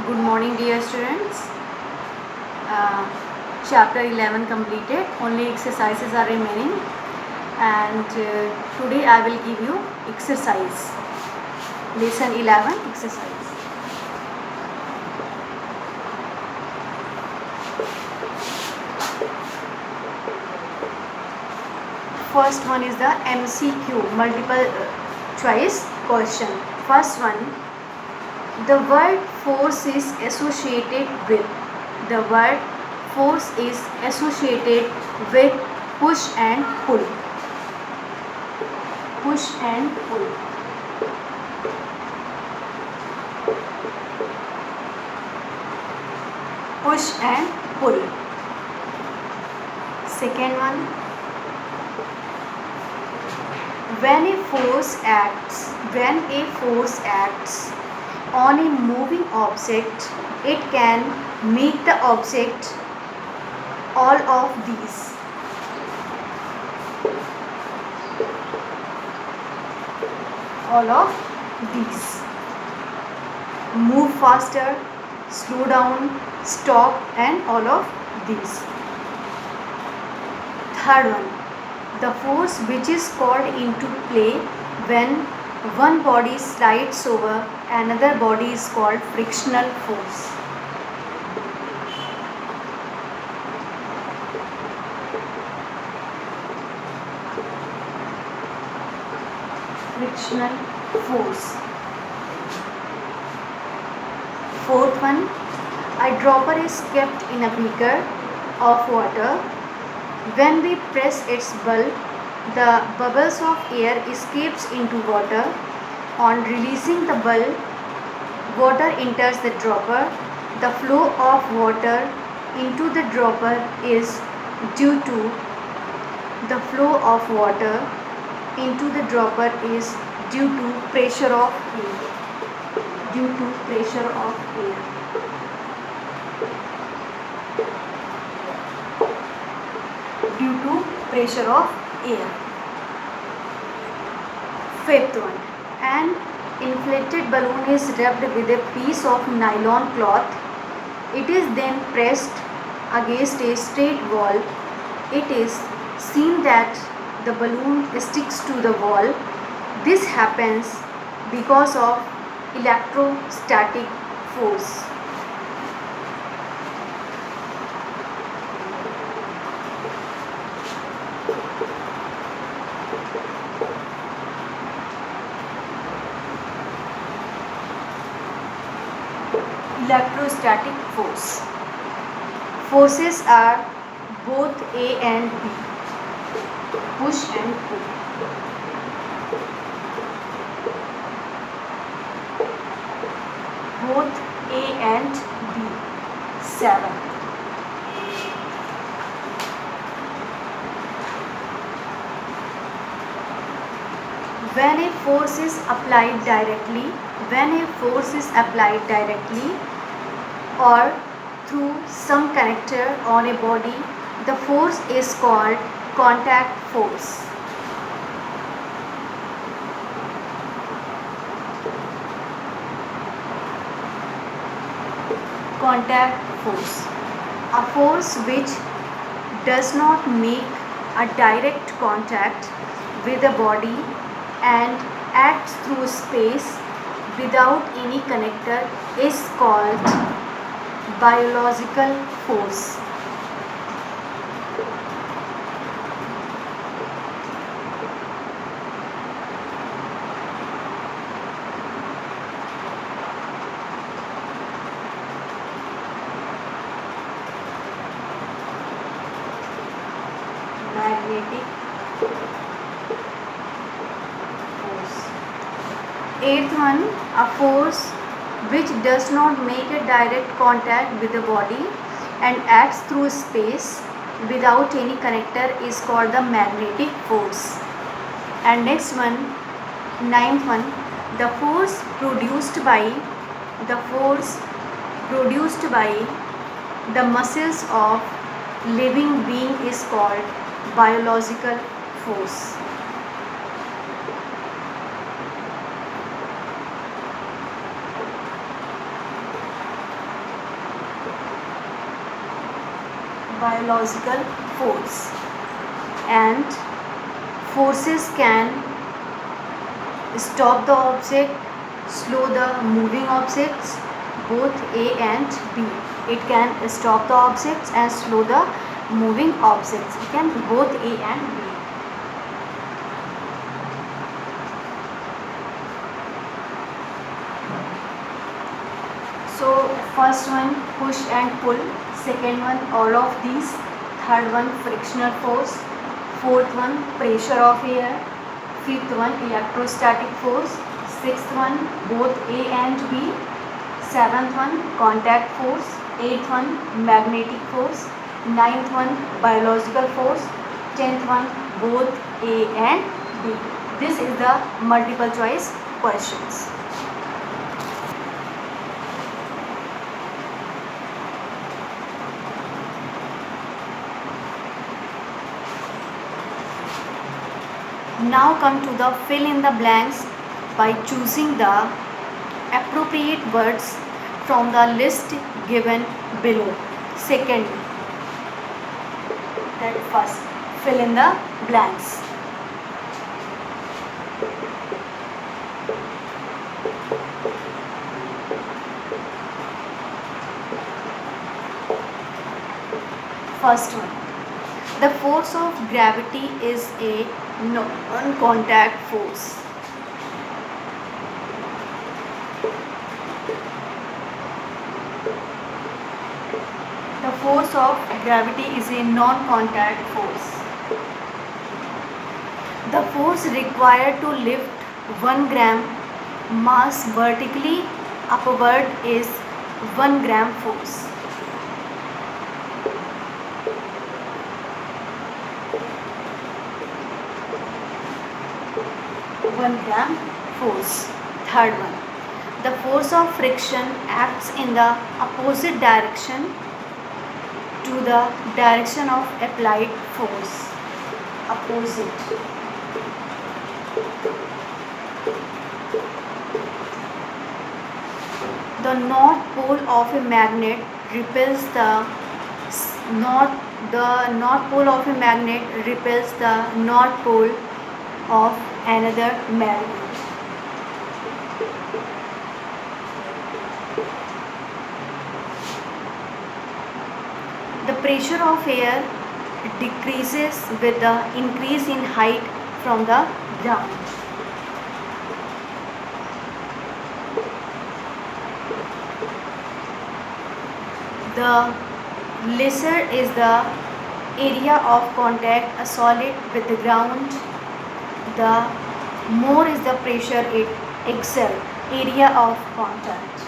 Good morning, dear students. Uh, Chapter 11 completed. Only exercises are remaining, and today I will give you exercise. Lesson 11 exercise. First one is the MCQ, multiple choice question. First one, the word force is associated with. The word force is associated with push and pull. Push and pull. Push and pull. Second one, when a force acts on a moving object, it can make the object all of these. All of these. Move faster, slow down, stop, and all of these. Third one, the force which is called into play when one body slides over another body is called frictional force. Frictional force. Fourth one, a dropper is kept in a beaker of water. When we press its bulb, the bubbles of air escapes into water. On releasing the bulb, water enters the dropper. The flow of water into the dropper is due to the flow of water into the dropper is due to pressure of air. Due to pressure of air. Due to pressure of air. Fifth one, an inflated balloon is wrapped with a piece of nylon cloth. It is then pressed against a straight wall. It is seen that the balloon sticks to the wall. This happens because of electrostatic force. Electrostatic force. Forces are both A and B. Push and pull. Both A and B. 7. When a force is applied directly, or through some connector on a body, the force is called contact force. Contact force. A force which does not make a direct contact with a body and acts through space without any connector is called biological force. Magnetic force. Eighth one, a force which does not make a direct contact with the body and acts through space without any connector is called the magnetic force. And next one, ninth one, the force produced by the muscles of living being is called biological force. biological force, and forces can stop the object, slow the moving objects, both A and B. It can stop the objects and slow the moving objects. It can both A and B. So first one push and pull, second one all of these, third one frictional force, fourth one pressure of air, fifth one electrostatic force, sixth one both A and B, seventh one contact force, eighth one magnetic force, ninth one biological force, 10th one both A and B. This is the multiple choice questions. Now come to the fill in the blanks by choosing the appropriate words from the list given below. Second, that first, fill in the blanks. First one, the force of gravity is a non-contact force. The force of gravity is a non-contact force. The force required to lift 1 gram mass vertically upward is 1 gram force. 1 gram force. Third one, the force of friction acts in the opposite direction to the direction of applied force. Opposite. The north pole of a magnet repels the north pole of a magnet repels the north pole of another magnet. The pressure of air decreases with the increase in height from the ground. The lesser is the area of contact a solid with the ground, the more is the pressure it exerts. Area of contact.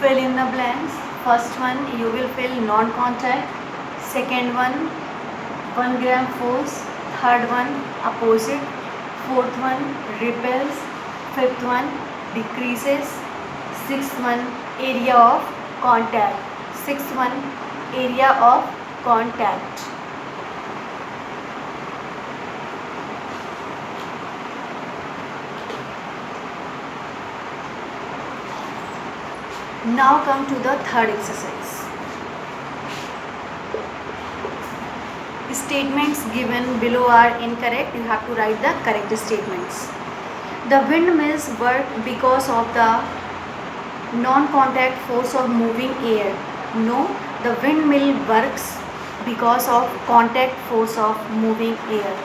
Fill in the blanks. First one you will fill non-contact. Second one 1 gram force. Third one opposite. Fourth one repels. Fifth one decreases. Sixth one area of contact. Sixth one area of contact. Now come to the third exercise. Statements given below are incorrect. You have to write the correct statements. The windmills work because of the non-contact force of moving air. No, the windmill works because of contact force of moving air.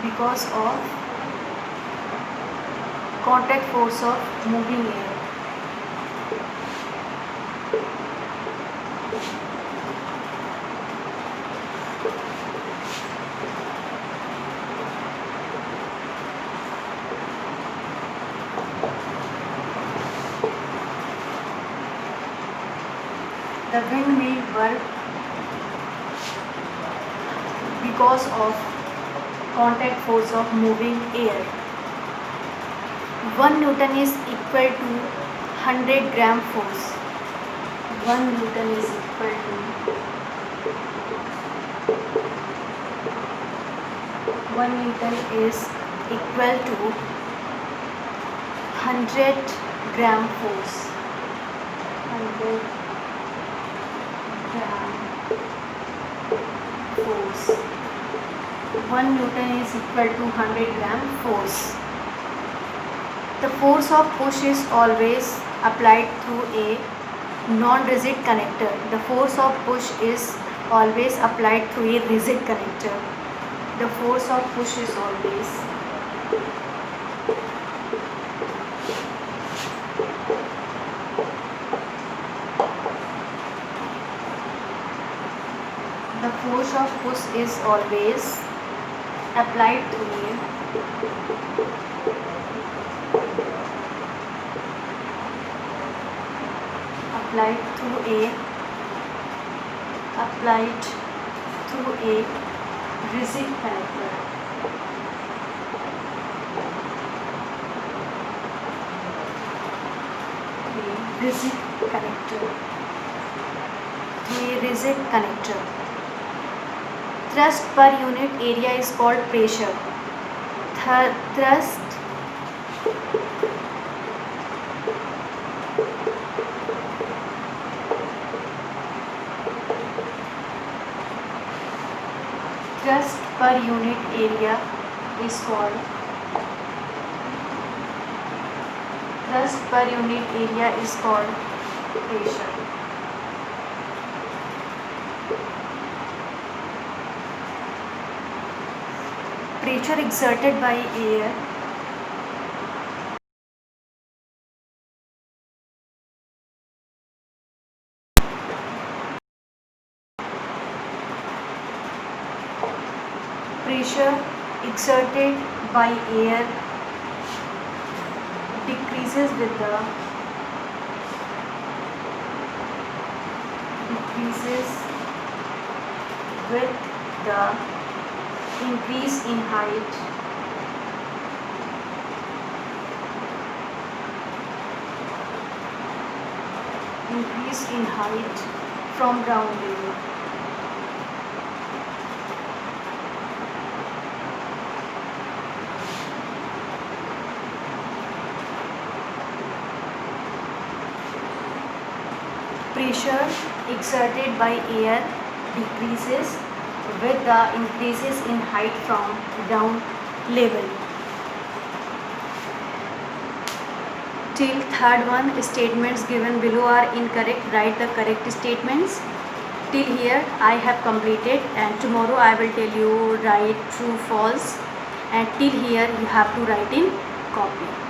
Because of contact force of moving air. The wind may work because of contact force of moving air. 1 Newton is equal to 100 gram force. 1 Newton is equal to 1 Newton is equal to 100 gram force. 100 gram force. 1 Newton is equal to 100 gram force. The force of push is always applied through a non-rigid connector. The force of push is always applied through a rigid connector. The force of push is always applied through a rigid connector. Rigid connector. Thrust per unit area is called pressure. Thrust per unit area is called pressure. Pressure exerted by air decreases with the increase in height from ground level. Pressure exerted by air decreases with the increases in height from ground level. Till third one, statements given below are incorrect. Write the correct statements. Till here I have completed, and tomorrow I will tell you write true, false, and till here you have to write in copy.